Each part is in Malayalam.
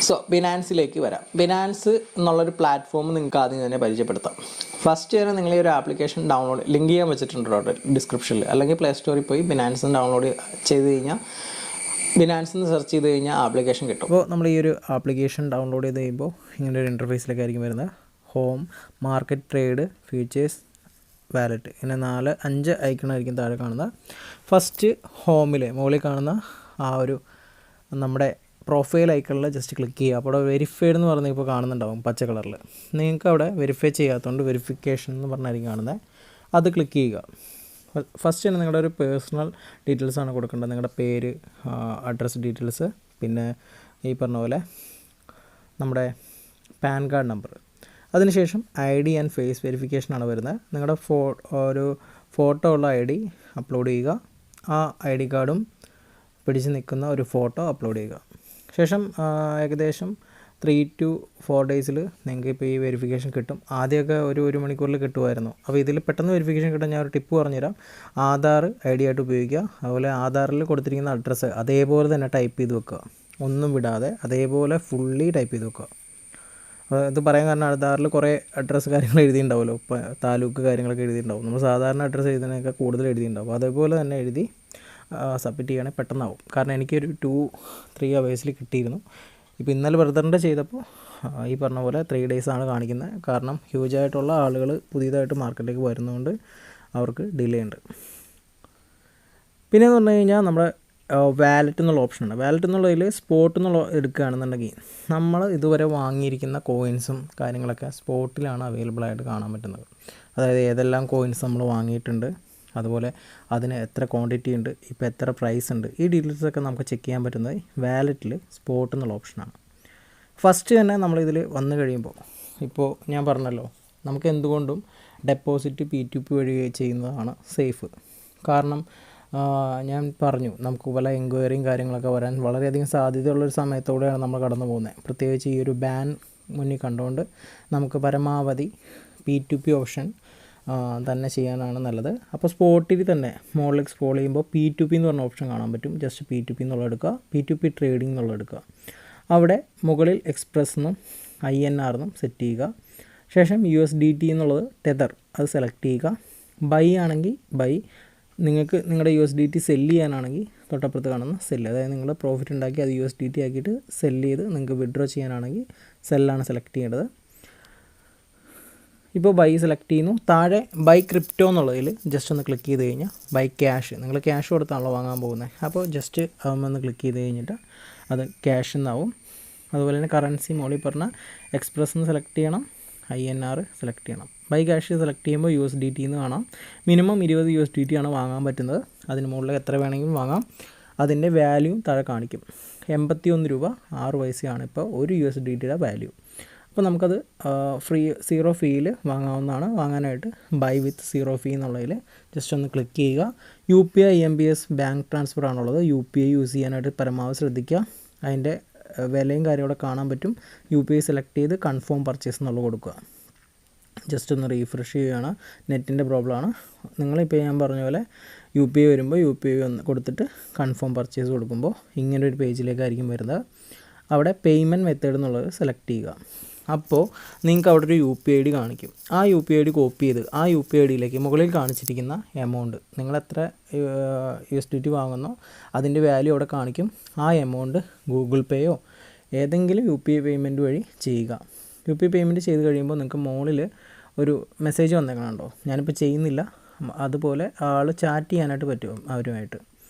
സോ ബിനാൻസിലേക്ക് വരാം. ബിനാൻസ് എന്നുള്ളൊരു പ്ലാറ്റ്ഫോം നിങ്ങൾക്ക് ആദ്യം തന്നെ പരിചയപ്പെടുത്താം. ഫസ്റ്റ് തന്നെ നിങ്ങൾ ഈ ഒരു ആപ്ലിക്കേഷൻ ലിങ്ക് ചെയ്യാൻ വെച്ചിട്ടുണ്ട് കേട്ടോ ഡിസ്ക്രിപ്ഷനിൽ, അല്ലെങ്കിൽ പ്ലേ സ്റ്റോറിൽ പോയി ബിനാൻസ് ഡൗൺലോഡ് ചെയ്ത് കഴിഞ്ഞാൽ ബിനാൻസിൽ നിന്ന് സെർച്ച് ചെയ്ത് കഴിഞ്ഞാൽ ആപ്ലിക്കേഷൻ കിട്ടും. അപ്പോൾ നമ്മൾ ഈ ഒരു ആപ്ലിക്കേഷൻ ഡൗൺലോഡ് ചെയ്ത് കഴിയുമ്പോൾ ഇങ്ങനെ ഒരു ഇൻ്റർഫേസിലേക്ക് ആയിരിക്കും വരുന്നത്. Home, market, trade, features, wallet, ഇങ്ങനെ 5 ഐക്കണായിരിക്കും താഴെ കാണുന്നത്. ഫസ്റ്റ് ഹോമിൽ മുകളിൽ കാണുന്ന ആ ഒരു നമ്മുടെ പ്രൊഫൈൽ ഐക്കണിൽ ജസ്റ്റ് ക്ലിക്ക് ചെയ്യുക. അപ്പോൾ അവിടെ വെരിഫൈഡ് എന്ന് പറഞ്ഞ് ഇപ്പോൾ കാണുന്നുണ്ടാവും പച്ച കളറിൽ. നിങ്ങൾക്ക് അവിടെ വെരിഫൈ ചെയ്യാത്തതുകൊണ്ട് വെരിഫിക്കേഷൻ എന്ന് പറഞ്ഞായിരിക്കും കാണുന്നത്, അത് ക്ലിക്ക് ചെയ്യുക. ഫസ്റ്റ് തന്നെ നിങ്ങളുടെ ഒരു പേഴ്സണൽ ഡീറ്റെയിൽസാണ് കൊടുക്കേണ്ടത്. നിങ്ങളുടെ പേര്, അഡ്രസ്സ് ഡീറ്റെയിൽസ്, പിന്നെ ഈ പറഞ്ഞ പോലെ നമ്മുടെ പാൻ കാർഡ് നമ്പർ. അതിനുശേഷം ID ആൻഡ് ഫേസ് വെരിഫിക്കേഷനാണ് വരുന്നത്. നിങ്ങളുടെ ഒരു ഫോട്ടോ ഉള്ള ID അപ്ലോഡ് ചെയ്യുക. ആ ID കാർഡും പിടിച്ച് നിൽക്കുന്ന ഒരു ഫോട്ടോ അപ്ലോഡ് ചെയ്യുക. ശേഷം ഏകദേശം 3 to 4 ഡേയ്സിൽ നിങ്ങൾക്ക് ഇപ്പോൾ ഈ വെരിഫിക്കേഷൻ കിട്ടും. ആദ്യമൊക്കെ ഒരു മണിക്കൂറിൽ കിട്ടുമായിരുന്നു. അപ്പോൾ ഇതിൽ പെട്ടെന്ന് വെരിഫിക്കേഷൻ കിട്ടാൻ ഞാൻ ഒരു ടിപ്പ് പറഞ്ഞുതരാം. ആധാർ ID ആയിട്ട് ഉപയോഗിക്കുക. അതുപോലെ ആധാറിൽ കൊടുത്തിരിക്കുന്ന അഡ്രസ്സ് അതേപോലെ തന്നെ ടൈപ്പ് ചെയ്ത് വെക്കുക, ഒന്നും വിടാതെ അതേപോലെ ഫുള്ളി ടൈപ്പ് ചെയ്ത് വെക്കുക. ഇത് പറയാൻ കാരണം ആധാറിൽ കുറേ അഡ്രസ്സ് കാര്യങ്ങൾ എഴുതിയിട്ടുണ്ടാവുമല്ലോ, ഇപ്പോൾ താലൂക്ക് കാര്യങ്ങളൊക്കെ എഴുതിയിട്ടുണ്ടാവും. നമ്മൾ സാധാരണ അഡ്രസ്സ് എഴുതുന്നതിനൊക്കെ കൂടുതൽ എഴുതിയിട്ടുണ്ടാവും. അതേപോലെ തന്നെ എഴുതി സബ്മിറ്റ് ചെയ്യുകയാണെങ്കിൽ പെട്ടെന്നാവും. കാരണം എനിക്കൊരു 2-3 അവേഴ്സിൽ കിട്ടിയിരുന്നു. ഇപ്പോൾ ഇന്നലെ ബ്രദറിൻ്റെ ചെയ്തപ്പോൾ ഈ പറഞ്ഞ പോലെ 3 ഡേയ്സാണ് കാണിക്കുന്നത്. കാരണം ഹ്യൂജായിട്ടുള്ള ആളുകൾ പുതിയതായിട്ട് മാർക്കറ്റിലേക്ക് വരുന്നതുകൊണ്ട് അവർക്ക് ഡിലേ ഉണ്ട്. പിന്നെയെന്ന് പറഞ്ഞു കഴിഞ്ഞാൽ നമ്മുടെ വാലറ്റ് എന്നുള്ള ഓപ്ഷനുണ്ട്. വാലറ്റ് എന്നുള്ളതിൽ സ്പോട്ട് എന്നുള്ള എടുക്കുകയാണെന്നുണ്ടെങ്കിൽ നമ്മൾ ഇതുവരെ വാങ്ങിയിരിക്കുന്ന കോയിൻസും കാര്യങ്ങളൊക്കെ സ്പോട്ടിലാണ് അവൈലബിൾ ആയിട്ട് കാണാൻ പറ്റുന്നത്. അതായത് ഏതെല്ലാം കോയിൻസ് നമ്മൾ വാങ്ങിയിട്ടുണ്ട്, അതുപോലെ അതിന് എത്ര ക്വാണ്ടിറ്റി ഉണ്ട്, ഇപ്പോൾ എത്ര പ്രൈസ് ഉണ്ട്, ഈ ഡീറ്റെയിൽസൊക്കെ നമുക്ക് ചെക്ക് ചെയ്യാൻ പറ്റുന്നത് വാലറ്റിൽ സ്പോട്ട് എന്നുള്ള ഓപ്ഷനാണ്. ഫസ്റ്റ് തന്നെ നമ്മളിതിൽ വന്നു കഴിയുമ്പോൾ ഇപ്പോൾ ഞാൻ പറഞ്ഞല്ലോ, നമുക്ക് എന്തുകൊണ്ടും ഡെപ്പോസിറ്റ് P2P വഴി ചെയ്യുന്നതാണ് സേഫ്. കാരണം ഞാൻ പറഞ്ഞു, നമുക്ക് പല എൻക്വയറിയും കാര്യങ്ങളൊക്കെ വരാൻ വളരെയധികം സാധ്യതയുള്ളൊരു സമയത്തോടെയാണ് നമ്മൾ കടന്നു പോകുന്നത്. പ്രത്യേകിച്ച് ഈ ഒരു ബാൻ മുന്നിൽ കണ്ടുകൊണ്ട് നമുക്ക് പരമാവധി P2P ഓപ്ഷൻ തന്നെ ചെയ്യാനാണ് നല്ലത്. അപ്പോൾ സ്പോട്ടിൽ തന്നെ മുകളിലേക്ക് സ്ക്രോൾ ചെയ്യുമ്പോൾ P2P എന്ന് പറഞ്ഞ ഓപ്ഷൻ കാണാൻ പറ്റും. ജസ്റ്റ് P2P എന്നുള്ളത് എടുക്കുക, P2P ട്രേഡിംഗ് എന്നുള്ളത് എടുക്കുക. അവിടെ മുകളിൽ എക്സ്പ്രസ് എന്നും INR എന്നും സെറ്റ് ചെയ്യുക. ശേഷം USDT എന്നുള്ളത് ടെതർ, അത് സെലക്ട് ചെയ്യുക. ബൈ ആണെങ്കിൽ ബൈ, നിങ്ങൾക്ക് നിങ്ങളുടെ USDT സെല്ല് ചെയ്യാനാണെങ്കിൽ തൊട്ടപ്പുറത്ത് കാണുന്ന സെല്ല്, അതായത് നിങ്ങൾ പ്രോഫിറ്റ് ഉണ്ടാക്കി അത് USDT ആക്കിയിട്ട് സെല്ല് ചെയ്ത് നിങ്ങൾക്ക് വിഡ്രോ ചെയ്യാനാണെങ്കിൽ സെല്ലാണ് സെലക്ട് ചെയ്യേണ്ടത്. ഇപ്പോൾ ബൈ സെലക്ട് ചെയ്യുന്നു. താഴെ ബൈ ക്രിപ്റ്റോ എന്നുള്ളതിൽ ജസ്റ്റ് ഒന്ന് ക്ലിക്ക് ചെയ്ത് കഴിഞ്ഞാൽ ബൈ ക്യാഷ്, നിങ്ങൾ ക്യാഷ് കൊടുത്താണല്ലോ വാങ്ങാൻ പോകുന്നത്. അപ്പോൾ ജസ്റ്റ് ഒന്ന് ക്ലിക്ക് ചെയ്ത് കഴിഞ്ഞിട്ട് അത് ക്യാഷ് എന്നാവും. അതുപോലെ തന്നെ കറൻസി മോളിൽ പറഞ്ഞാൽ എക്സ്പ്രസ് എന്ന് സെലക്ട് ചെയ്യണം, INR സെലക്ട് ചെയ്യണം. ബൈ ക്യാഷ് സെലക്ട് ചെയ്യുമ്പോൾ USDT എന്ന് കാണാം. മിനിമം 20 USDT ആണ് വാങ്ങാൻ പറ്റുന്നത്. അതിന് മുകളിൽ എത്ര വേണമെങ്കിലും വാങ്ങാം. അതിൻ്റെ വാല്യൂ താഴെ കാണിക്കും. 81 രൂപ 6 പൈസയാണ് ഇപ്പോൾ ഒരു USDTയുടെ വാല്യൂ. അപ്പോൾ നമുക്കത് സീറോ ഫീയിൽ വാങ്ങാവുന്നതാണ്. വാങ്ങാനായിട്ട് ബൈ വിത്ത് സീറോ ഫീ എന്നുള്ളതിൽ ജസ്റ്റ് ഒന്ന് ക്ലിക്ക് ചെയ്യുക. UPI IMPS ബാങ്ക് ട്രാൻസ്ഫർ ആണുള്ളത്. UPI യൂസ് ചെയ്യാനായിട്ട് പരമാവധി ശ്രദ്ധിക്കുക. അതിൻ്റെ വിലയും കാര്യങ്ങളൊക്കെ കാണാൻ പറ്റും. UPI സെലക്ട് ചെയ്ത് കൺഫേം പർച്ചേസ് എന്നുള്ളത് കൊടുക്കുക. ജസ്റ്റ് ഒന്ന് റീഫ്രഷ് ചെയ്യുകയാണ്, നെറ്റിൻ്റെ പ്രോബ്ലമാണ്. നിങ്ങളിപ്പോൾ ഞാൻ പറഞ്ഞ പോലെ UPI വരുമ്പോൾ UPI ഒന്ന് കൊടുത്തിട്ട് കൺഫേം പർച്ചേസ് കൊടുക്കുമ്പോൾ ഇങ്ങനൊരു പേജിലേക്കായിരിക്കും വരുന്നത്. അവിടെ പേയ്മെൻറ്റ് മെത്തേഡ് എന്നുള്ളത് സെലക്ട് ചെയ്യുക. അപ്പോൾ നിങ്ങൾക്ക് അവിടെ ഒരു UPI ID കാണിക്കും. ആ UPI ID കോപ്പി ചെയ്ത് ആ UPI IDയിലേക്ക് മുകളിൽ കാണിച്ചിരിക്കുന്ന എമൗണ്ട്, നിങ്ങൾ എത്ര USDT വാങ്ങുന്നോ അതിൻ്റെ വാല്യൂ അവിടെ കാണിക്കും. ആ എമൗണ്ട് ഗൂഗിൾ പേയോ ഏതെങ്കിലും UPI പേയ്മെൻറ്റ് വഴി ചെയ്യുക. UPI പേയ്മെൻറ്റ് ചെയ്ത് കഴിയുമ്പോൾ നിങ്ങൾക്ക് മുകളിൽ ഒരു മെസ്സേജ് വന്നേക്കണുണ്ടോ, ഞാനിപ്പോൾ ചെയ്യുന്നില്ല. അതുപോലെ ആൾ ചാറ്റ് ചെയ്യാനായിട്ട് പറ്റും അവരുമായിട്ട്.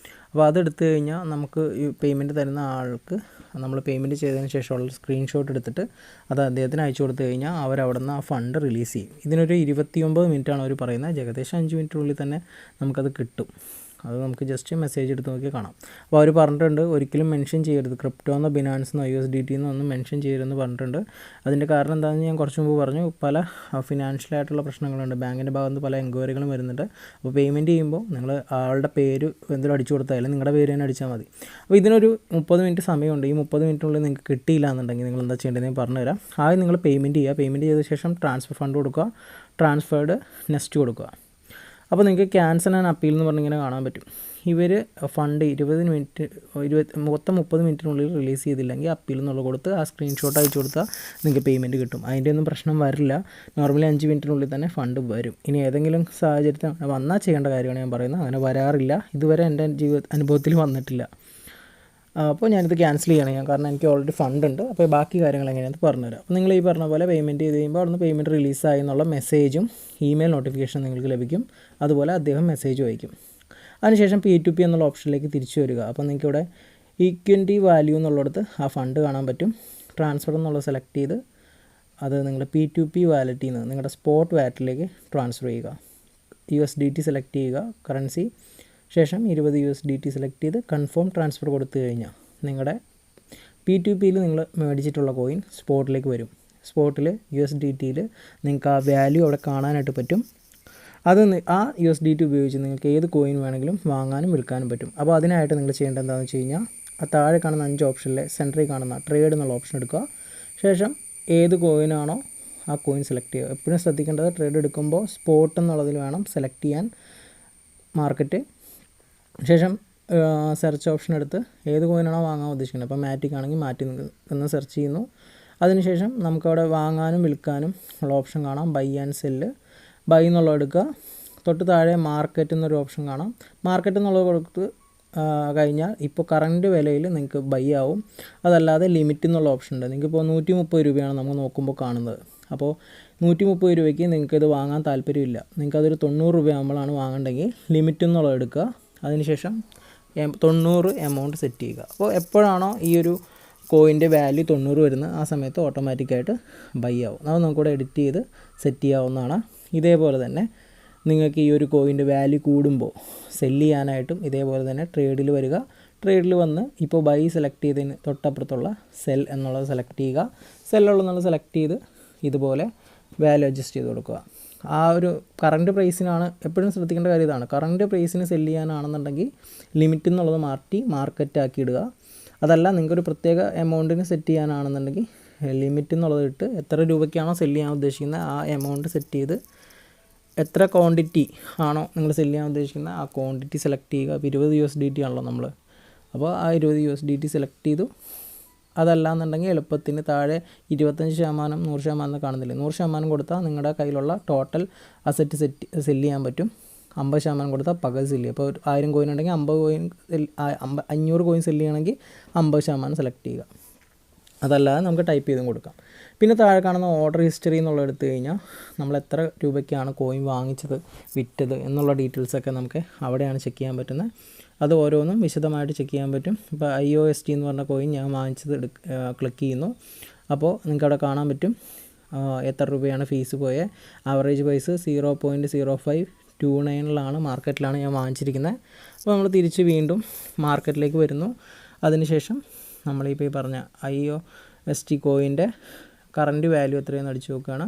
അപ്പോൾ അതെടുത്തു കഴിഞ്ഞാൽ നമുക്ക് ഈ പേയ്മെൻറ്റ് തരുന്ന ആൾക്ക് നമ്മൾ പേയ്മെൻറ്റ് ചെയ്തതിന് ശേഷമുള്ള സ്ക്രീൻഷോട്ട് എടുത്തിട്ട് അത് അദ്ദേഹത്തിന് അയച്ചു കൊടുത്തു കഴിഞ്ഞാൽ അവരവിടെ നിന്ന് ആ ഫണ്ട് റിലീസ് ചെയ്യും. ഇതിനൊരു 29 മിനിറ്റാണ് അവർ പറയുന്നത്. ഏകദേശം 5 മിനിറ്റിനുള്ളിൽ തന്നെ നമുക്കത് കിട്ടും. അത് നമുക്ക് ജസ്റ്റ് മെസ്സേജ് എടുത്ത് നോക്കി കാണാം. അപ്പോൾ അവർ പറഞ്ഞിട്ടുണ്ട്, ഒരിക്കലും മെൻഷൻ ചെയ്യരുത് ക്രിപ്റ്റോ എന്നോ ബിനാൻസ് എന്നോ USDT എന്നോ ഒന്നും മെൻഷൻ ചെയ്യരുതെന്ന് പറഞ്ഞിട്ടുണ്ട്. അതിൻ്റെ കാരണം എന്താണെന്ന് ഞാൻ കുറച്ച് മുമ്പ് പറഞ്ഞു. പല ഫിനാൻഷ്യലായിട്ടുള്ള പ്രശ്നങ്ങളുണ്ട്, ബാങ്കിൻ്റെ ഭാഗത്ത് നിന്ന് പല എൻക്വയറികളും വരുന്നുണ്ട്. അപ്പോൾ പേയ്മെൻറ്റ് ചെയ്യുമ്പോൾ നിങ്ങൾ ആളുടെ പേര് എന്തെങ്കിലും അടിച്ചു കൊടുത്താലും നിങ്ങളുടെ പേര് തന്നെ അടിച്ചാൽ മതി. അപ്പോൾ ഇതിനൊരു 30 മിനിറ്റ് സമയമുണ്ട്. ഈ 30 മിനിറ്റിനുള്ളിൽ നിങ്ങൾക്ക് കിട്ടിയില്ല എന്നുണ്ടെങ്കിൽ നിങ്ങൾ എന്താ ചെയ്യേണ്ടതെന്ന് ഞാൻ പറഞ്ഞുതരാം. ആദ്യം നിങ്ങൾ പേയ്മെൻറ്റ് ചെയ്യുക. പേയ്മെൻറ്റ് ചെയ്ത ശേഷം ട്രാൻസ്ഫർ ഫണ്ട് കൊടുക്കുക, ട്രാൻസ്ഫേർഡ് നെക്സ്റ്റ് കൊടുക്കുക. അപ്പോൾ നിങ്ങൾക്ക് ക്യാൻസൽ ആൻഡ് അപ്പീൽ എന്ന് പറഞ്ഞിങ്ങനെ കാണാൻ പറ്റും. ഇവർ ഫണ്ട് 30 മിനിറ്റിനുള്ളിൽ റിലീസ് ചെയ്തില്ലെങ്കിൽ അപ്പീൽ എന്നുള്ള കൊടുത്ത് ആ സ്ക്രീൻഷോട്ട് അയച്ചു കൊടുത്താൽ നിങ്ങൾക്ക് പേയ്മെൻറ്റ് കിട്ടും. അതിൻ്റെ ഒന്നും പ്രശ്നം വരില്ല. നോർമലി 5 മിനിറ്റിനുള്ളിൽ തന്നെ ഫണ്ട് വരും. ഇനി ഏതെങ്കിലും സാഹചര്യത്തിൽ വന്നാൽ ചെയ്യേണ്ട കാര്യമാണ് ഞാൻ പറയുന്നത്. അങ്ങനെ വരാറില്ല, ഇതുവരെ എൻ്റെ അനുഭവത്തിൽ വന്നിട്ടില്ല. അപ്പോൾ ഞാനിത് ക്യാൻസൽ ചെയ്യണം കാരണം എനിക്ക് ഓൾറെഡി ഫണ്ട് ഉണ്ട്. അപ്പോൾ ബാക്കി കാര്യങ്ങൾ എങ്ങനെയാണെന്ന് പറഞ്ഞുതരാം. അപ്പോൾ നിങ്ങൾ ഈ പറഞ്ഞ പോലെ പേയ്മെൻറ്റ് ചെയ്ത് കഴിയുമ്പോൾ അവിടുന്ന് പേയ്മെൻറ്റ് റിലീസായി എന്നുള്ള മെസ്സേജും ഇമെയിൽ നോട്ടിഫിക്കേഷൻ നിങ്ങൾക്ക് ലഭിക്കും. അതുപോലെ അദ്ദേഹം മെസ്സേജ് അയക്കും. അതിനുശേഷം P2P എന്നുള്ള ഓപ്ഷനിലേക്ക് തിരിച്ചു വരിക. അപ്പോൾ നിങ്ങൾക്ക് ഇവിടെ ഈക്വിറ്റി വാല്യൂ എന്നുള്ളിടത്ത് ആ ഫണ്ട് കാണാൻ പറ്റും. ട്രാൻസ്ഫർ എന്നുള്ളത് സെലക്ട് ചെയ്ത് അത് നിങ്ങളുടെ P2P വാലറ്റിൽ നിന്ന് നിങ്ങളുടെ സ്പോട്ട് വാലറ്റിലേക്ക് ട്രാൻസ്ഫർ ചെയ്യുക. USDT സെലക്ട് ചെയ്യുക, കറൻസി. ശേഷം 20 USDT സെലക്ട് ചെയ്ത് കൺഫേം ട്രാൻസ്ഫർ കൊടുത്തു കഴിഞ്ഞാൽ നിങ്ങളുടെ P2Pയിൽ നിങ്ങൾ മേടിച്ചിട്ടുള്ള കോയിൻ സ്പോട്ടിലേക്ക് വരും. സ്പോട്ടിൽ USDTയിൽ നിങ്ങൾക്ക് ആ വാല്യൂ അവിടെ കാണാനായിട്ട് പറ്റും. അത് ആ USDT ഉപയോഗിച്ച് നിങ്ങൾക്ക് ഏത് കോയിൻ വേണമെങ്കിലും വാങ്ങാനും വിൽക്കാനും പറ്റും. അപ്പോൾ അതിനായിട്ട് നിങ്ങൾ ചെയ്യേണ്ടത് എന്താണെന്ന് വെച്ച് കഴിഞ്ഞാൽ ആ താഴെ കാണുന്ന 5 ഓപ്ഷനിലെ സെൻറ്ററിൽ കാണുന്ന ട്രേഡ് എന്നുള്ള ഓപ്ഷൻ എടുക്കുക. ശേഷം ഏത് കോയിനാണോ ആ കോയിൻ സെലക്ട് ചെയ്യുക. എപ്പോഴും ശ്രദ്ധിക്കേണ്ടത് ട്രേഡ് എടുക്കുമ്പോൾ സ്പോട്ട് എന്നുള്ളതിൽ വേണം സെലക്ട് ചെയ്യാൻ മാർക്കറ്റ്. ശേഷം സെർച്ച് ഓപ്ഷൻ എടുത്ത് ഏത് കോയിനാണോ വാങ്ങാൻ ഉദ്ദേശിക്കുന്നത്. അപ്പോൾ മാറ്റിക് ആണെങ്കിൽ മാറ്റി എന്ന് സെർച്ച് ചെയ്യുന്നു. അതിനുശേഷം നമുക്കവിടെ വാങ്ങാനും വിൽക്കാനും ഉള്ള ഓപ്ഷൻ കാണാം. By and cell. ബൈ എന്നുള്ളത് എടുക്കുക. തൊട്ട് താഴെ മാർക്കറ്റ് എന്നൊരു ഓപ്ഷൻ കാണാം. മാർക്കറ്റ് എന്നുള്ളത് കൊടുത്ത് കഴിഞ്ഞാൽ ഇപ്പോൾ കറൻറ്റ് വിലയിൽ നിങ്ങൾക്ക് ബൈ ആവും. അതല്ലാതെ ലിമിറ്റ് എന്നുള്ള ഓപ്ഷൻ ഉണ്ട്. നിങ്ങൾക്കിപ്പോൾ 130 രൂപയാണ് നമ്മൾ നോക്കുമ്പോൾ കാണുന്നത്. അപ്പോൾ 130 രൂപയ്ക്ക് നിങ്ങൾക്കിത് വാങ്ങാൻ താല്പര്യമില്ല. നിങ്ങൾക്കതൊരു 90 രൂപയാകുമ്പോഴാണ് വാങ്ങേണ്ടെങ്കിൽ ലിമിറ്റ് എന്നുള്ളത് എടുക്കുക. അതിനുശേഷം 90 എമൗണ്ട് സെറ്റ് ചെയ്യുക. അപ്പോൾ എപ്പോഴാണോ ഈ ഒരു കോയിൻ്റെ വാല്യൂ 90 വരുന്നത് ആ സമയത്ത് ഓട്ടോമാറ്റിക്കായിട്ട് ബൈ ആവും. അത് നമുക്കിവിടെ എഡിറ്റ് ചെയ്ത് സെറ്റ് ചെയ്യാവുന്നതാണ്. ഇതേപോലെ തന്നെ നിങ്ങൾക്ക് ഈ ഒരു കോയിൻ്റെ വാല്യൂ കൂടുമ്പോൾ സെല്ല് ചെയ്യാനായിട്ടും ഇതേപോലെ തന്നെ ട്രേഡിൽ വരിക. ട്രേഡിൽ വന്ന് ഇപ്പോൾ ബൈ സെലക്ട് ചെയ്തതിന് തൊട്ടപ്പുറത്തുള്ള സെൽ എന്നുള്ളത് സെലക്ട് ചെയ്യുക. സെല്ലുള്ളത് സെലക്ട് ചെയ്ത് ഇതുപോലെ വാല്യൂ അഡ്ജസ്റ്റ് ചെയ്ത് കൊടുക്കുക. ആ ഒരു കറൻറ്റ് പ്രൈസിനാണ് എപ്പോഴും ശ്രദ്ധിക്കേണ്ട കാര്യം ഇതാണ്. കറൻറ്റ് പ്രൈസിന് സെല്ല് ചെയ്യാനാണെന്നുണ്ടെങ്കിൽ ലിമിറ്റ് എന്നുള്ളത് മാറ്റി മാർക്കറ്റ് ആക്കി ഇടുക. അതല്ല നിങ്ങൾക്കൊരു പ്രത്യേക എമൗണ്ടിന് സെറ്റ് ചെയ്യാനാണെന്നുണ്ടെങ്കിൽ ലിമിറ്റ് എന്നുള്ളത് ഇട്ട് എത്ര രൂപയ്ക്കാണോ സെല്ല് ചെയ്യാൻ ഉദ്ദേശിക്കുന്നത് ആ എമൗണ്ട് സെറ്റ് ചെയ്ത് എത്ര ക്വാണ്ടിറ്റി ആണോ നിങ്ങൾ സെല്ല് ചെയ്യാൻ ഉദ്ദേശിക്കുന്നത് ആ ക്വാണ്ടിറ്റി സെലക്ട് ചെയ്യുക. അപ്പോൾ 20 USDT ആണല്ലോ നമ്മൾ. അപ്പോൾ ആ 20 USDT സെലക്ട് ചെയ്തു. അതല്ലാന്നുണ്ടെങ്കിൽ എളുപ്പത്തിന് താഴെ 25%, 100% കാണുന്നില്ല. 100% കൊടുത്താൽ നിങ്ങളുടെ കയ്യിലുള്ള ടോട്ടൽ അസറ്റ് സെല്ല് ചെയ്യാൻ പറ്റും. 50% കൊടുത്താൽ പകുതി സെല്ല് ചെയ്യും. അപ്പോൾ 1000 കോയിൻ ഉണ്ടെങ്കിൽ 500 കോയിൻ സെല്ല് ചെയ്യണമെങ്കിൽ 50% സെലക്ട് ചെയ്യുക. അതല്ലാതെ നമുക്ക് ടൈപ്പ് ചെയ്തും കൊടുക്കാം. പിന്നെ താഴെ കാണുന്ന ഓർഡർ ഹിസ്റ്ററി എന്നുള്ള എടുത്തു കഴിഞ്ഞാൽ നമ്മൾ എത്ര രൂപയ്ക്കാണ് കോയിൻ വാങ്ങിച്ചത് വിറ്റത് എന്നുള്ള ഡീറ്റെയിൽസൊക്കെ നമുക്ക് അവിടെയാണ് ചെക്ക് ചെയ്യാൻ പറ്റുന്നത്. അത് ഓരോന്നും വിശദമായിട്ട് ചെക്ക് ചെയ്യാൻ പറ്റും. ഇപ്പോൾ IOST എന്ന് പറഞ്ഞ കോയിൻ ഞാൻ വാങ്ങിച്ചത് ക്ലിക്ക് ചെയ്യുന്നു. അപ്പോൾ നിങ്ങൾക്ക് അവിടെ കാണാൻ പറ്റും എത്ര രൂപയാണ് ഫീസ് പോയത്. ആവറേജ് പ്രൈസ് 0.0529 മാർക്കറ്റിലാണ് ഞാൻ വാങ്ങിച്ചിരിക്കുന്നത്. അപ്പോൾ നമ്മൾ തിരിച്ച് വീണ്ടും മാർക്കറ്റിലേക്ക് വരുന്നു. അതിനുശേഷം നമ്മളിപ്പോൾ ഈ പറഞ്ഞ IOST കോയിൻ്റെ കറൻറ്റ് വാല്യൂ എത്രയെന്ന് അടിച്ച് നോക്കുകയാണ്.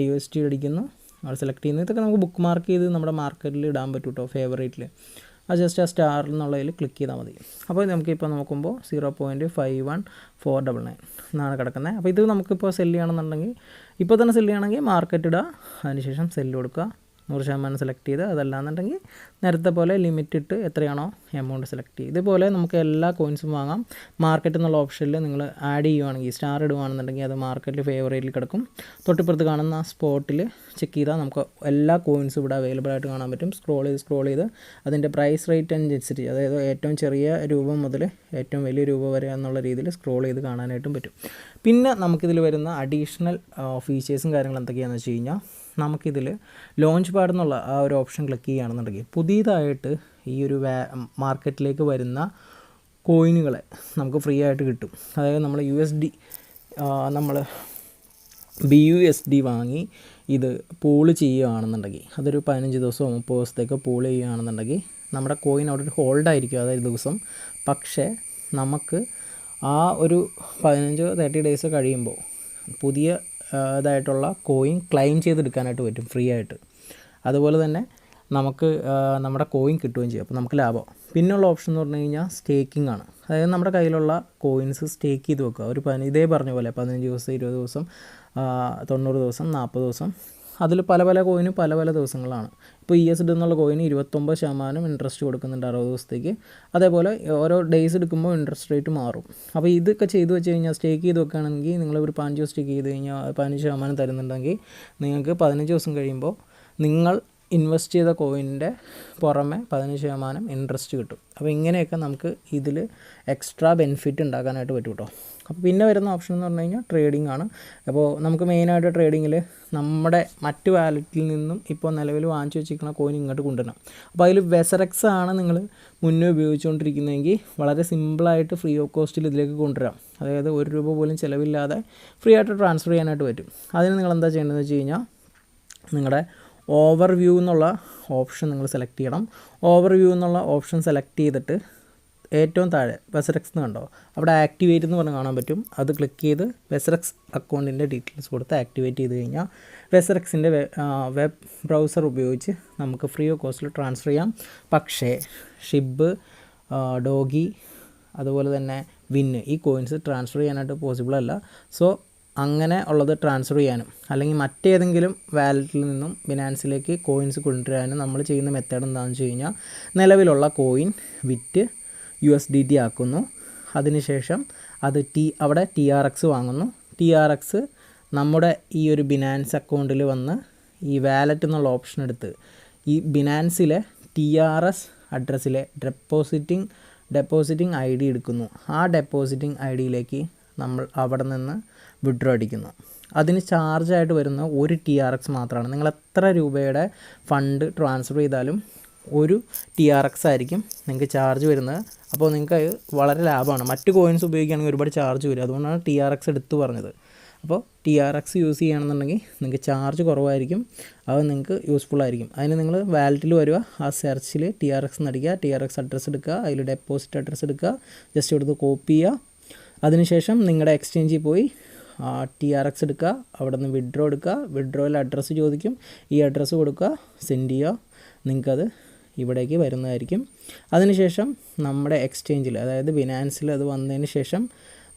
IOST അടിക്കുന്നു, അവിടെ സെലക്ട് ചെയ്യുന്നു. ഇതൊക്കെ നമുക്ക് ബുക്ക് മാർക്ക് ചെയ്ത് നമ്മുടെ മാർക്കറ്റിൽ ഇടാൻ പറ്റും കേട്ടോ, ഫേവറേറ്റിൽ. അത് ജസ്റ്റ് ആ സ്റ്റാർ എന്നുള്ളതിൽ ക്ലിക്ക് ചെയ്താൽ മതി. അപ്പോൾ നമുക്കിപ്പോൾ നോക്കുമ്പോൾ 0.51499 എന്നാണ് കിടക്കുന്നത്. അപ്പോൾ ഇത് നമുക്കിപ്പോൾ സെല്ല് ചെയ്യണമെന്നുണ്ടെങ്കിൽ ഇപ്പോൾ തന്നെ സെല്ല് ചെയ്യണമെങ്കിൽ മാർക്കറ്റ് ഇടുക. അതിനുശേഷം സെല്ല് കൊടുക്കുക. 100% സെലക്ട് ചെയ്ത് അതല്ലാന്നുണ്ടെങ്കിൽ നേരത്തെ പോലെ ലിമിറ്റ് ഇട്ട് എത്രയാണോ എമൗണ്ട് സെലക്ട് ചെയ്യുക. ഇതുപോലെ നമുക്ക് എല്ലാ കോയിൻസും വാങ്ങാം. മാർക്കറ്റ് എന്നുള്ള ഓപ്ഷനിൽ നിങ്ങൾ ആഡ് ചെയ്യുകയാണെങ്കിൽ സ്റ്റാർ ഇടുകയാണെന്നുണ്ടെങ്കിൽ അത് മാർക്കറ്റിൽ ഫേവറേറ്റിൽ കിടക്കും. തൊട്ടിപ്പുറത്ത് കാണുന്ന സ്പോട്ടിൽ ചെക്ക് ചെയ്താൽ നമുക്ക് എല്ലാ കോയിൻസും ഇവിടെ അവൈലബിൾ ആയിട്ട് കാണാൻ പറ്റും. സ്ക്രോൾ ചെയ്ത് അതിൻ്റെ പ്രൈസ് റേറ്റ് അനുസരിച്ച്, അതായത് ഏറ്റവും ചെറിയ രൂപ മുതൽ ഏറ്റവും വലിയ രൂപ വരെ എന്നുള്ള രീതിയിൽ സ്ക്രോൾ ചെയ്ത് കാണാനായിട്ടും പറ്റും. പിന്നെ നമുക്കിതിൽ വരുന്ന അഡീഷണൽ ഫീച്ചേഴ്സും കാര്യങ്ങളും എന്തൊക്കെയാണെന്ന് വെച്ച് കഴിഞ്ഞാൽ നമുക്കിതിൽ ലോഞ്ച് പാഡ് എന്നുള്ള ആ ഒരു ഓപ്ഷൻ ക്ലിക്ക് ചെയ്യുകയാണെന്നുണ്ടെങ്കിൽ പുതിയതായിട്ട് ഈ ഒരു മാർക്കറ്റിലേക്ക് വരുന്ന കോയിനുകളെ നമുക്ക് ഫ്രീ ആയിട്ട് കിട്ടും. അതായത് നമ്മൾ നമ്മൾ BUSD വാങ്ങി ഇത് പൂള് ചെയ്യുകയാണെന്നുണ്ടെങ്കിൽ അതൊരു 15 ദിവസമോ 30 ദിവസത്തേക്കോ പൂൾ ചെയ്യുകയാണെന്നുണ്ടെങ്കിൽ നമ്മുടെ കോയിൻ അവിടെ ഒരു ഹോൾഡായിരിക്കും അതായത് ദിവസം. പക്ഷേ നമുക്ക് ആ ഒരു 15-30 ഡേയ്സ് കഴിയുമ്പോൾ പുതിയ ഇതായിട്ടുള്ള കോയിൻ ക്ലെയിം ചെയ്തെടുക്കാനായിട്ട് പറ്റും ഫ്രീ ആയിട്ട്. അതുപോലെ തന്നെ നമുക്ക് നമ്മുടെ കോയിൻ കിട്ടുകയും ചെയ്യും. അപ്പോൾ നമുക്ക് ലാഭം. പിന്നെയുള്ള ഓപ്ഷൻ എന്ന് പറഞ്ഞു കഴിഞ്ഞാൽ സ്റ്റേക്കിംഗ് ആണ്. അതായത് നമ്മുടെ കയ്യിലുള്ള കോയിൻസ് സ്റ്റേക്ക് ചെയ്ത് വെക്കുക. ഇതേ പറഞ്ഞ പോലെ 15 ദിവസം, 20 ദിവസം, 90 ദിവസം, 40 ദിവസം അതിൽ പല പല കോയിനും പല പല ദിവസങ്ങളാണ്. ഇപ്പോൾ ESD എന്നുള്ള കോയിന് 29% ഇൻട്രസ്റ്റ് കൊടുക്കുന്നുണ്ട് 60 ദിവസത്തേക്ക്. അതേപോലെ ഓരോ ഡേയ്സ് എടുക്കുമ്പോൾ ഇൻട്രസ്റ്റ് റേറ്റ് മാറും. അപ്പോൾ ഇതൊക്കെ ചെയ്ത് വെച്ച് കഴിഞ്ഞാൽ സ്റ്റേക്ക് ചെയ്ത് വെക്കുകയാണെങ്കിൽ നിങ്ങൾ ഒരു 15 സ്റ്റേക്ക് ചെയ്ത് കഴിഞ്ഞാൽ 15% തരുന്നുണ്ടെങ്കിൽ നിങ്ങൾക്ക് 15 ദിവസം കഴിയുമ്പോൾ നിങ്ങൾ ഇൻവെസ്റ്റ് ചെയ്ത കോയിൻ്റെ പുറമെ 15% ഇൻട്രസ്റ്റ് കിട്ടും. അപ്പോൾ ഇങ്ങനെയൊക്കെ നമുക്ക് ഇതിൽ എക്സ്ട്രാ ബെനിഫിറ്റ് ഉണ്ടാക്കാനായിട്ട് പറ്റും കേട്ടോ. അപ്പോൾ പിന്നെ വരുന്ന ഓപ്ഷൻ എന്ന് പറഞ്ഞു കഴിഞ്ഞാൽ ട്രേഡിംഗ് ആണ്. അപ്പോൾ നമുക്ക് മെയിനായിട്ട് ട്രേഡിങ്ങിൽ നമ്മുടെ മറ്റ് വാലറ്റിൽ നിന്നും ഇപ്പോൾ നിലവിൽ വാങ്ങിച്ചു വെച്ചിരിക്കുന്ന കോയിൻ ഇങ്ങോട്ട് കൊണ്ടുവരണം. അപ്പോൾ അതിൽ വെസറക്സ് ആണ് നിങ്ങൾ മുന്നേ ഉപയോഗിച്ചുകൊണ്ടിരിക്കുന്നതെങ്കിൽ വളരെ സിമ്പിളായിട്ട് ഫ്രീ ഓഫ് കോസ്റ്റിൽ ഇതിലേക്ക് കൊണ്ടുവരാം. അതായത് ₹1 പോലും ചിലവില്ലാതെ ഫ്രീ ആയിട്ട് ട്രാൻസ്ഫർ ചെയ്യാനായിട്ട് പറ്റും. അതിന് നിങ്ങൾ എന്താ ചെയ്യേണ്ടതെന്ന് വെച്ച് കഴിഞ്ഞാൽ നിങ്ങളുടെ ഓവർവ്യൂ എന്നുള്ള ഓപ്ഷൻ നിങ്ങൾ സെലക്ട് ചെയ്യണം. ഓവർവ്യൂ എന്നുള്ള ഓപ്ഷൻ സെലക്ട് ചെയ്തിട്ട് ഏറ്റവും താഴെ വെസറക്സ് എന്ന് കണ്ടോ, അവിടെ ആക്ടിവേറ്റ് എന്ന് പറഞ്ഞ് കാണാൻ പറ്റും. അത് ക്ലിക്ക് ചെയ്ത് വെസറക്സ് അക്കൗണ്ടിൻ്റെ ഡീറ്റെയിൽസ് കൊടുത്ത് ആക്ടിവേറ്റ് ചെയ്ത് കഴിഞ്ഞാൽ വെസറക്സിൻ്റെ വെബ് ബ്രൗസർ ഉപയോഗിച്ച് നമുക്ക് ഫ്രീ ഓഫ് കോസ്റ്റിൽ ട്രാൻസ്ഫർ ചെയ്യാം. പക്ഷേ ഷിബ്, ഡോഗി, അതുപോലെ തന്നെ വിന്ന് ഈ കോയിൻസ് ട്രാൻസ്ഫർ ചെയ്യാനായിട്ട് പോസിബിൾ അല്ല. സോ അങ്ങനെ ഉള്ളത് ട്രാൻസ്ഫർ ചെയ്യാനും അല്ലെങ്കിൽ മറ്റേതെങ്കിലും വാലറ്റിൽ നിന്നും ബിനാൻസിലേക്ക് കോയിൻസ് കൊണ്ടുവരാനും നമ്മൾ ചെയ്യുന്ന മെത്തേഡ് എന്താണെന്ന് വെച്ച് കഴിഞ്ഞാൽ നിലവിലുള്ള കോയിൻ വിറ്റ് USDT ആക്കുന്നു. അതിനുശേഷം അത് അവിടെ TRX വാങ്ങുന്നു. TRX നമ്മുടെ ഈ ഒരു ബിനാൻസ് അക്കൗണ്ടിൽ വന്ന് ഈ വാലറ്റ് എന്നുള്ള ഓപ്ഷൻ എടുത്ത് ഈ ബിനാൻസിലെ TRS അഡ്രസ്സിലെ ഡെപ്പോസിറ്റിംഗ് ID എടുക്കുന്നു. ആ ഡെപ്പോസിറ്റിംഗ് IDയിലേക്ക് നമ്മൾ അവിടെ നിന്ന് വിഡ്രോ അടിക്കുന്നു. അതിന് ചാർജായിട്ട് വരുന്ന ഒരു TRX മാത്രമാണ്. നിങ്ങൾ എത്ര രൂപയുടെ ഫണ്ട് ട്രാൻസ്ഫർ ചെയ്താലും ഒരു TRX ആയിരിക്കും നിങ്ങൾക്ക് ചാർജ് വരുന്നത്. അപ്പോൾ നിങ്ങൾക്ക് വളരെ ലാഭമാണ്. മറ്റ് കോയിൻസ് ഉപയോഗിക്കുകയാണെങ്കിൽ ഒരുപാട് ചാർജ് വരും. അതുകൊണ്ടാണ് TRX എടുത്ത് പറഞ്ഞത്. അപ്പോൾ TRX യൂസ് ചെയ്യുകയാണെന്നുണ്ടെങ്കിൽ നിങ്ങൾക്ക് ചാർജ് കുറവായിരിക്കും. അത് നിങ്ങൾക്ക് യൂസ്ഫുൾ ആയിരിക്കും. അതിന് നിങ്ങൾ വാലറ്റിൽ വരിക, ആ സെർച്ചിൽ TRX എന്നടിക്കുക, TRX അഡ്രസ്സ് എടുക്കുക, അതിൽ ഡെപ്പോസിറ്റ് അഡ്രസ്സ് എടുക്കുക, ജസ്റ്റ് എടുത്ത് കോപ്പി ചെയ്യുക. അതിനുശേഷം നിങ്ങളുടെ എക്സ്ചേഞ്ചിൽ പോയി TRX എടുക്കുക, അവിടെ നിന്ന് വിഡ്രോ എടുക്കുക. വിഡ്രോയിൽ അഡ്രസ്സ് ചോദിക്കും, ഈ അഡ്രസ്സ് കൊടുക്കുക, സെൻഡ് ചെയ്യുക. നിങ്ങൾക്കത് ഇവിടേക്ക് വരുന്നതായിരിക്കും. അതിനുശേഷം നമ്മുടെ എക്സ്ചേഞ്ചിൽ, അതായത് ബിനാൻസിൽ അത് വന്നതിന് ശേഷം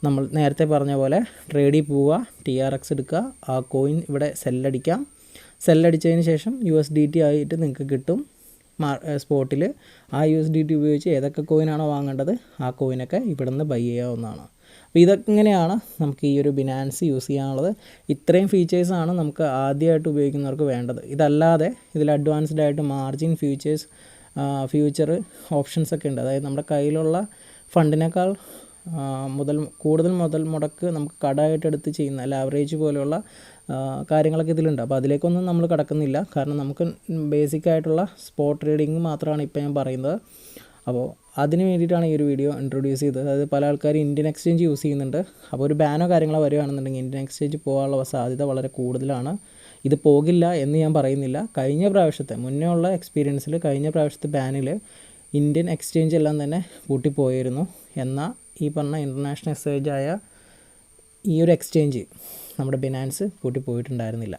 നമ്മൾ നേരത്തെ പറഞ്ഞ പോലെ ട്രേഡിൽ പോവുക, TRX എടുക്കുക, ആ കോയിൻ ഇവിടെ സെല്ലടിക്കാം. സെല്ലടിച്ചതിന് ശേഷം USDT ആയിട്ട് നിങ്ങൾക്ക് കിട്ടും സ്പോട്ടിൽ. ആ USDT ഉപയോഗിച്ച് ഏതൊക്കെ കോയിനാണോ വാങ്ങേണ്ടത് ആ കോയിനൊക്കെ ഇവിടെ നിന്ന് ബൈ ചെയ്യാവുന്നതാണ്. അപ്പോൾ ഇതൊക്കെയാണ് നമുക്ക് ഈ ഒരു ബിനാൻസ് യൂസ് ചെയ്യാനുള്ളത്. ഇത്രയും ഫീച്ചേഴ്സാണ് നമുക്ക് ആദ്യമായിട്ട് ഉപയോഗിക്കുന്നവർക്ക് വേണ്ടത്. ഇതല്ലാതെ ഇതിൽ അഡ്വാൻസ്ഡ് ആയിട്ട് മാർജിൻ, ഫ്യൂച്ചർ ഓപ്ഷൻസൊക്കെ ഉണ്ട്. അതായത് നമ്മുടെ കയ്യിലുള്ള ഫണ്ടിനേക്കാൾ കൂടുതൽ മുതൽ മുടക്ക് നമുക്ക് കടമായിട്ട് എടുത്ത് ചെയ്യുന്ന ലാവറേജ് പോലെയുള്ള കാര്യങ്ങളൊക്കെ ഇതിലുണ്ട്. അപ്പോൾ അതിലേക്കൊന്നും നമ്മൾ കടക്കുന്നില്ല. കാരണം നമുക്ക് ബേസിക്കായിട്ടുള്ള സ്പോട്ട് ട്രേഡിങ് മാത്രമാണ് ഇപ്പോൾ ഞാൻ പറയുന്നത്. അപ്പോൾ അതിന് വേണ്ടിയിട്ടാണ് ഈ ഒരു വീഡിയോ ഇൻട്രൊഡ്യൂസ് ചെയ്തത്. അതായത് പല ആൾക്കാരും ഇന്ത്യൻ എക്സ്ചേഞ്ച് യൂസ് ചെയ്യുന്നുണ്ട്. അപ്പോൾ ഒരു ബാനോ കാര്യങ്ങളോ വരികയാണെന്നുണ്ടെങ്കിൽ ഇന്ത്യൻ എക്സ്ചേഞ്ച് പോകാനുള്ള സാധ്യത വളരെ കൂടുതലാണ്. ഇത് പോകില്ല എന്ന് ഞാൻ പറയുന്നില്ല. മുന്നേ ഉള്ള എക്സ്പീരിയൻസിൽ കഴിഞ്ഞ പ്രാവശ്യത്തെ ബാനിൽ ഇന്ത്യൻ എക്സ്ചേഞ്ച് എല്ലാം തന്നെ പൂട്ടിപ്പോയിരുന്നു. എന്നാൽ ഈ പറഞ്ഞ ഇൻ്റർനാഷണൽ എക്സ്ചേഞ്ചായ ഈ ഒരു എക്സ്ചേഞ്ച് നമ്മുടെ ബിനാൻസ് പൂട്ടിപ്പോയിട്ടുണ്ടായിരുന്നില്ല.